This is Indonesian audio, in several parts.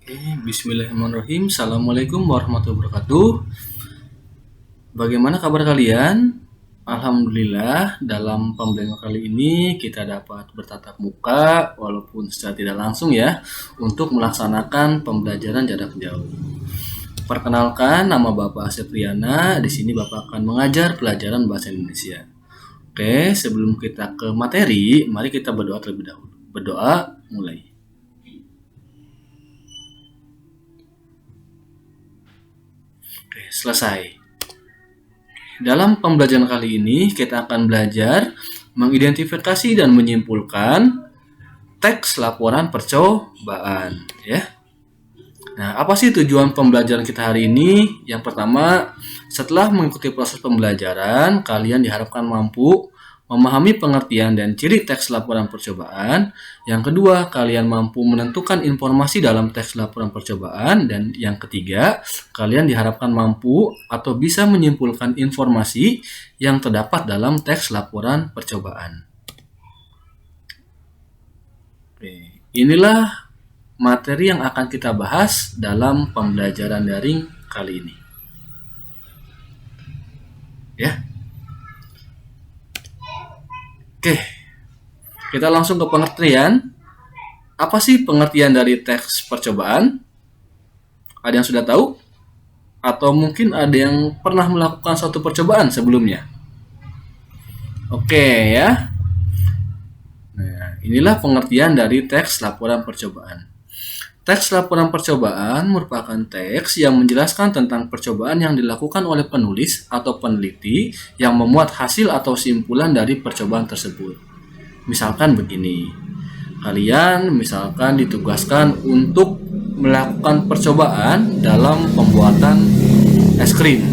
Bismillahirrahmanirrahim. Assalamualaikum warahmatullahi wabarakatuh. Bagaimana kabar kalian? Alhamdulillah, dalam pembelajaran kali ini kita dapat bertatap muka walaupun secara tidak langsung ya untuk melaksanakan pembelajaran jarak jauh. Perkenalkan, nama Bapak Sepriana. Di sini Bapak akan mengajar pelajaran bahasa Indonesia. Oke, sebelum kita ke materi, mari kita berdoa terlebih dahulu. Berdoa, mulai. Oke, selesai. Dalam pembelajaran kali ini kita akan belajar mengidentifikasi dan menyimpulkan teks laporan percobaan ya. Nah, apa sih tujuan pembelajaran kita hari ini? Yang pertama, setelah mengikuti proses pembelajaran, kalian diharapkan mampu memahami pengertian dan ciri teks laporan percobaan. Yang kedua, kalian mampu menentukan informasi dalam teks laporan percobaan. Dan yang ketiga, kalian diharapkan mampu atau bisa menyimpulkan informasi yang terdapat dalam teks laporan percobaan. Oke, inilah materi yang akan kita bahas dalam pembelajaran daring kali ini. Ya. Oke, kita langsung ke pengertian. Apa sih pengertian dari teks percobaan? Ada yang sudah tahu? Atau mungkin ada yang pernah melakukan suatu percobaan sebelumnya? Oke ya. Nah, inilah pengertian dari teks laporan percobaan. Teks laporan percobaan merupakan teks yang menjelaskan tentang percobaan yang dilakukan oleh penulis atau peneliti yang memuat hasil atau simpulan dari percobaan tersebut. Misalkan begini, kalian misalkan ditugaskan untuk melakukan percobaan dalam pembuatan es krim.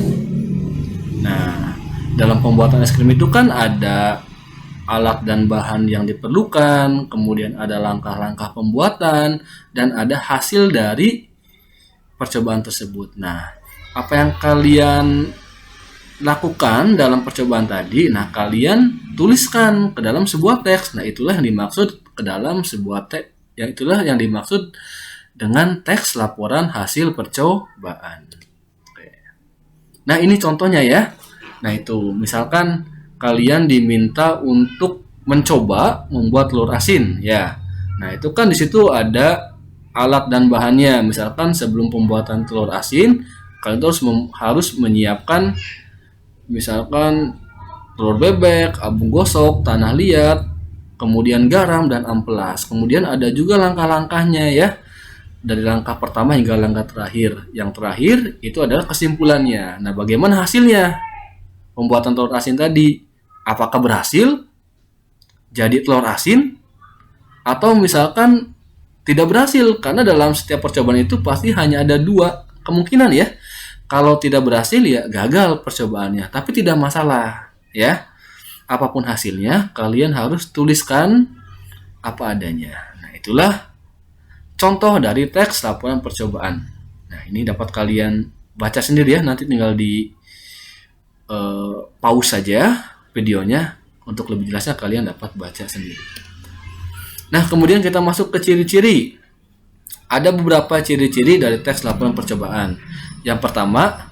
Nah, dalam pembuatan es krim itu kan ada alat dan bahan yang diperlukan, kemudian ada langkah-langkah pembuatan, dan ada hasil dari percobaan tersebut. Nah, apa yang kalian lakukan dalam percobaan tadi, nah kalian tuliskan ke dalam sebuah teks. Nah, itulah yang dimaksud ke dalam sebuah teks. Itulah yang dimaksud dengan teks laporan hasil percobaan. Oke. Nah, ini contohnya ya. Nah, itu misalkan kalian diminta untuk mencoba membuat telur asin ya. Nah, itu kan di situ ada alat dan bahannya. Misalkan sebelum pembuatan telur asin, kalian harus menyiapkan misalkan telur bebek, abung gosok, tanah liat, kemudian garam dan amplas. Kemudian ada juga langkah-langkahnya ya. Dari langkah pertama hingga langkah terakhir. Yang terakhir itu adalah kesimpulannya. Nah, bagaimana hasilnya pembuatan telur asin tadi? Apakah berhasil jadi telur asin atau misalkan tidak berhasil? Karena dalam setiap percobaan itu pasti hanya ada dua kemungkinan ya. Kalau tidak berhasil ya gagal percobaannya, tapi tidak masalah ya. Apapun hasilnya kalian harus tuliskan apa adanya. Nah, itulah contoh dari teks laporan percobaan. Nah, ini dapat kalian baca sendiri ya, nanti tinggal di pause saja videonya, untuk lebih jelasnya kalian dapat baca sendiri. Nah, kemudian kita masuk ke ciri-ciri. Ada beberapa ciri-ciri dari teks laporan percobaan. Yang pertama,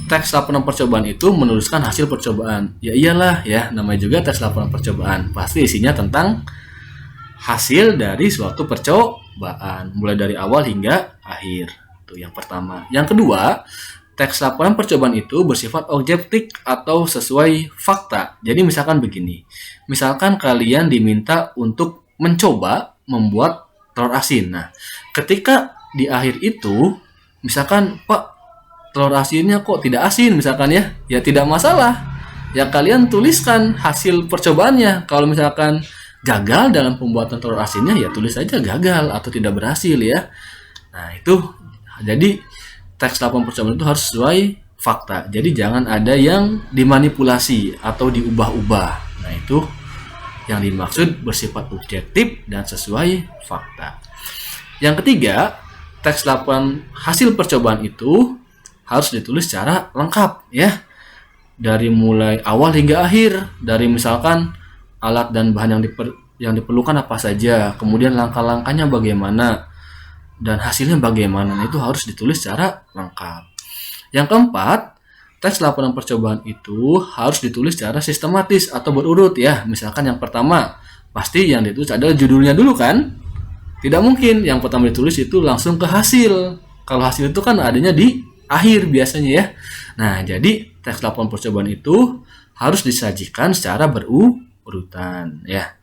teks laporan percobaan itu menuliskan hasil percobaan. Ya iyalah ya, namanya juga teks laporan percobaan. Pasti isinya tentang hasil dari suatu percobaan, mulai dari awal hingga akhir. Itu yang pertama. Yang kedua, teks laporan percobaan itu bersifat objektif atau sesuai fakta. Jadi misalkan begini, misalkan kalian diminta untuk mencoba membuat telur asin. Nah, ketika di akhir itu, misalkan Pak, telur asinnya kok tidak asin misalkan ya tidak masalah. Ya kalian tuliskan hasil percobaannya. Kalau misalkan gagal dalam pembuatan telur asinnya, ya tulis saja gagal atau tidak berhasil ya. Nah, itu jadi teks laporan percobaan itu harus sesuai fakta. Jadi jangan ada yang dimanipulasi atau diubah-ubah. Nah, itu yang dimaksud bersifat objektif dan sesuai fakta. Yang ketiga, teks laporan hasil percobaan itu harus ditulis secara lengkap ya. Dari mulai awal hingga akhir, dari misalkan alat dan bahan yang diperlukan apa saja, kemudian langkah-langkahnya bagaimana, dan hasilnya bagaimana. Nah, itu harus ditulis secara lengkap. Yang keempat, teks laporan percobaan itu harus ditulis secara sistematis atau berurut ya. Misalkan yang pertama, pasti yang ditulis adalah judulnya dulu kan? Tidak mungkin yang pertama ditulis itu langsung ke hasil. Kalau hasil itu kan adanya di akhir biasanya ya. Nah, jadi teks laporan percobaan itu harus disajikan secara berurutan ya.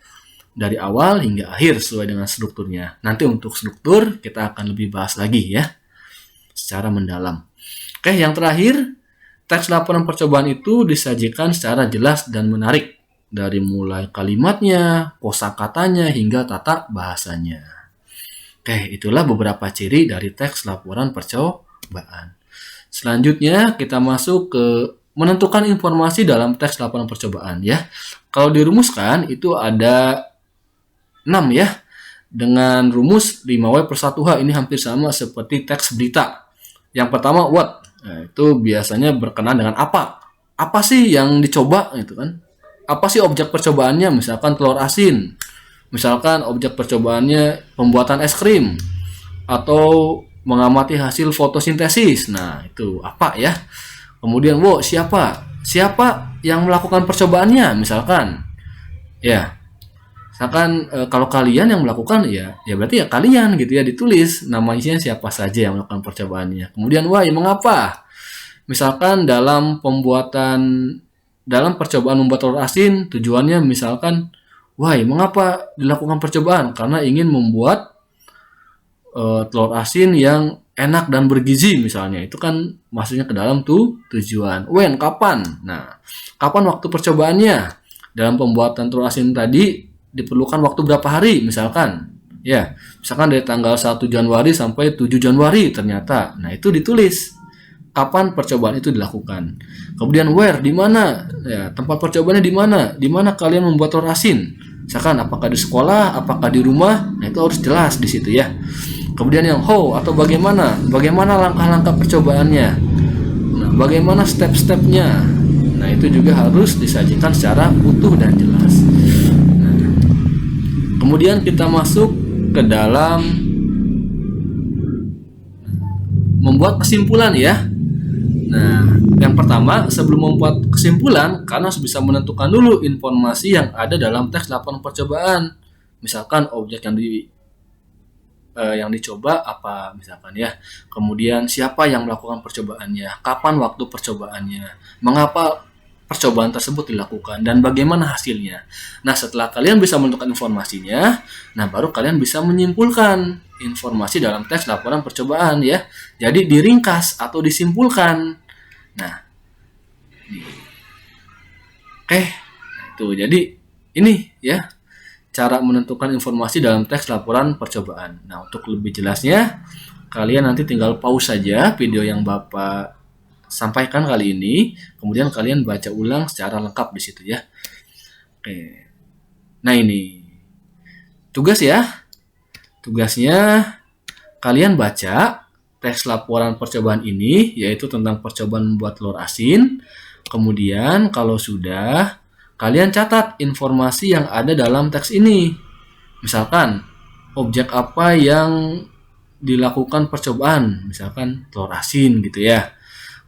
Dari awal hingga akhir sesuai dengan strukturnya. Nanti untuk struktur kita akan lebih bahas lagi ya secara mendalam. Oke, yang terakhir, teks laporan percobaan itu disajikan secara jelas dan menarik dari mulai kalimatnya, kosakatanya hingga tata bahasanya. Oke, itulah beberapa ciri dari teks laporan percobaan. Selanjutnya kita masuk ke menentukan informasi dalam teks laporan percobaan ya. Kalau dirumuskan itu ada 6 ya. Dengan rumus 5W+1H ini hampir sama seperti teks berita. Yang pertama what? Nah, itu biasanya berkenaan dengan apa? Apa sih yang dicoba gitu kan? Apa sih objek percobaannya? Misalkan telur asin. Misalkan objek percobaannya pembuatan es krim atau mengamati hasil fotosintesis. Nah, itu apa ya? Kemudian, siapa? Siapa yang melakukan percobaannya? Misalkan, ya. Misalkan kalau kalian yang melakukan ya berarti ya kalian gitu ya, ditulis namanya siapa saja yang melakukan percobaannya. Kemudian mengapa? Misalkan dalam percobaan membuat telur asin tujuannya misalkan mengapa dilakukan percobaan? Karena ingin membuat telur asin yang enak dan bergizi misalnya. Itu kan maksudnya ke dalam tujuan. Kapan? Nah, kapan waktu percobaannya? Dalam pembuatan telur asin tadi diperlukan waktu berapa hari misalkan ya, misalkan dari tanggal 1 Januari sampai 7 Januari ternyata. Nah, itu ditulis kapan percobaan itu dilakukan. Kemudian where, di mana ya, tempat percobaannya di mana kalian membuat telur asin, misalkan apakah di sekolah, apakah di rumah. Nah, itu harus jelas di situ ya. Kemudian yang how atau bagaimana langkah-langkah percobaannya, nah, bagaimana step-stepnya. Nah, itu juga harus disajikan secara utuh dan jelas. Kemudian kita masuk ke dalam membuat kesimpulan ya. Nah, yang pertama sebelum membuat kesimpulan, kalian harus bisa menentukan dulu informasi yang ada dalam teks laporan percobaan. Misalkan objek yang dicoba apa misalkan ya. Kemudian siapa yang melakukan percobaannya, kapan waktu percobaannya, mengapa percobaan tersebut dilakukan, dan bagaimana hasilnya. Nah, setelah kalian bisa menentukan informasinya, nah baru kalian bisa menyimpulkan informasi dalam teks laporan percobaan ya. Jadi diringkas atau disimpulkan. Nah, itu jadi ini ya cara menentukan informasi dalam teks laporan percobaan. Nah, untuk lebih jelasnya kalian nanti tinggal pause saja video yang Bapak sampaikan kali ini, kemudian kalian baca ulang secara lengkap di situ ya. Oke. Nah, ini tugas ya. Tugasnya kalian baca teks laporan percobaan ini, yaitu tentang percobaan membuat telur asin. Kemudian kalau sudah, kalian catat informasi yang ada dalam teks ini. Misalkan objek apa yang dilakukan percobaan, misalkan telur asin gitu ya.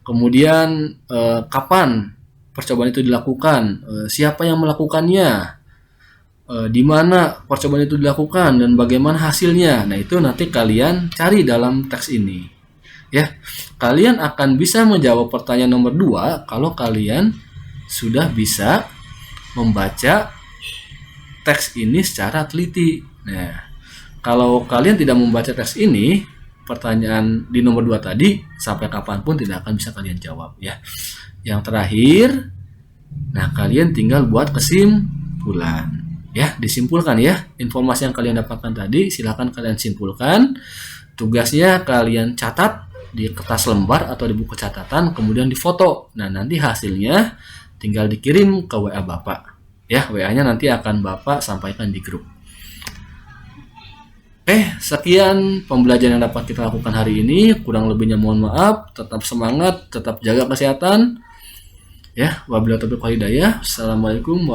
Kemudian kapan percobaan itu dilakukan, siapa yang melakukannya, di mana percobaan itu dilakukan, dan bagaimana hasilnya. Nah, itu nanti kalian cari dalam teks ini. Ya, kalian akan bisa menjawab pertanyaan nomor 2 kalau kalian sudah bisa membaca teks ini secara teliti. Nah, kalau kalian tidak membaca teks ini, pertanyaan di nomor 2 tadi sampai kapanpun tidak akan bisa kalian jawab ya. Yang terakhir, nah kalian tinggal buat kesimpulan ya, disimpulkan ya informasi yang kalian dapatkan tadi. Silakan kalian simpulkan. Tugasnya kalian catat di kertas lembar atau di buku catatan, kemudian difoto. Nah, nanti hasilnya tinggal dikirim ke WA Bapak ya. WA-nya nanti akan Bapak sampaikan di grup. Sekian pembelajaran yang dapat kita lakukan hari ini. Kurang lebihnya mohon maaf. Tetap semangat, tetap jaga kesehatan. Ya, wabillahi taufiq wal hidayah. Assalamualaikum warahmatullahi wabarakatuh.